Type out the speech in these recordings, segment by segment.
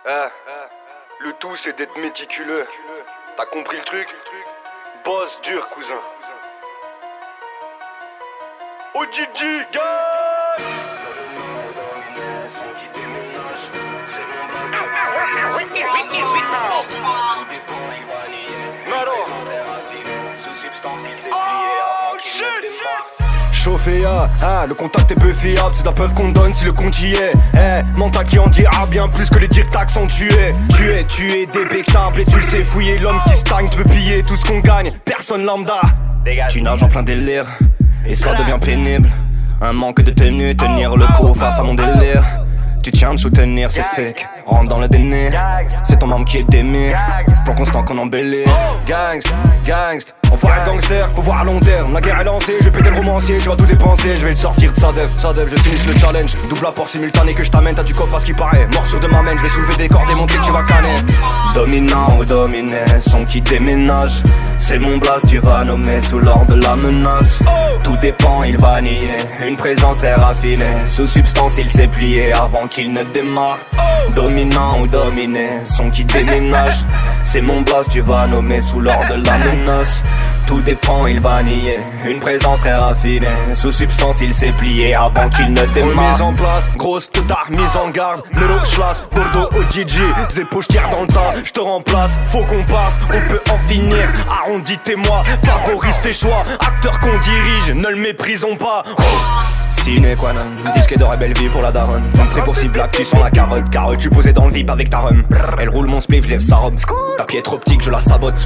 Le tout c'est d'être méticuleux. T'as compris le truc? Boss dur, cousin. OGG, gars! Chauffé le contact est peu fiable, c'est la preuve qu'on donne si le compte y est. Manta qui en dira bien plus que les dires accentués. Tu es débectable et tu le sais fouiller. L'homme qui stagne, tu veux piller tout ce qu'on gagne. Personne lambda. Tu nages en plein délire et ça devient pénible. Un manque de tenue, tenir le coup face à mon délire. Tu tiens de soutenir, c'est fake. Rentre dans le déni, c'est ton membre qui est démé. Plan constant qu'on embellit. Gangst, on voit un gangster, faut voir à long terme. La guerre est lancée, je vais péter le romancier, je vais tout dépenser, je vais le sortir de sa dev, je sinistre le challenge. Double apport simultané que je t'amène, t'as du coffre à ce qui paraît. Morsure de ma main, je vais soulever des cordes et montrer que tu vas canner. Dominant ou dominé, son qui déménage. C'est mon blast, tu vas nommer sous l'ordre de la menace. Tout dépend, il va nier. Une présence très raffinée. Sous substance, il s'est plié avant qu'il ne démarre. Dominant ou dominé, son qui déménage. C'est mon blast, tu vas nommer sous l'ordre de la menace. Tout dépend, il va nier. Une présence très raffinée. Sous substance, il s'est plié avant qu'il ne démarre. Mise en place, grosse tard, mise en garde. Melo, Schlas, Bordeaux, OGG. Zépo, j'tire dans le tas, j'te remplace. Faut qu'on passe, on peut en finir. Arrondis tes mois, favorise tes choix. Acteurs qu'on dirige, ne le méprisons pas. Sine qua non, disque de belle vie pour la daronne. Prêt pour 6 blagues, tu sens la carotte. Tu posais dans le VIP avec ta rhum. Elle roule mon spliff, je lève sa robe. Ta pied trop petite, je la sabote.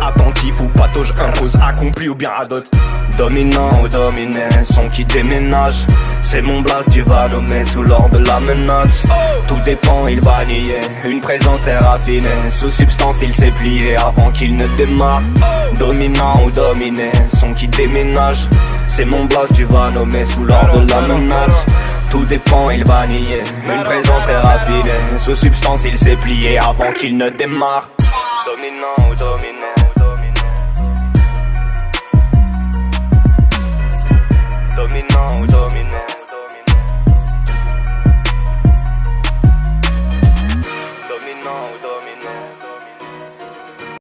Attentif ou patauge, impose, accompli ou bien adote. Dominant ou dominé, son qui déménage. C'est mon blast, tu vas nommer sous l'ordre de la menace. Tout dépend, il va nier. Une présence très raffinée. Sous substance, il s'est plié avant qu'il ne démarre. Dominant ou dominé, son qui déménage. C'est mon blast, tu vas nommer sous l'ordre de la menace. Tout dépend, il va nier. Une présence très raffinée. Sous substance, il s'est plié avant qu'il ne démarre. Dominant ou dominé. Dominant ou dominé.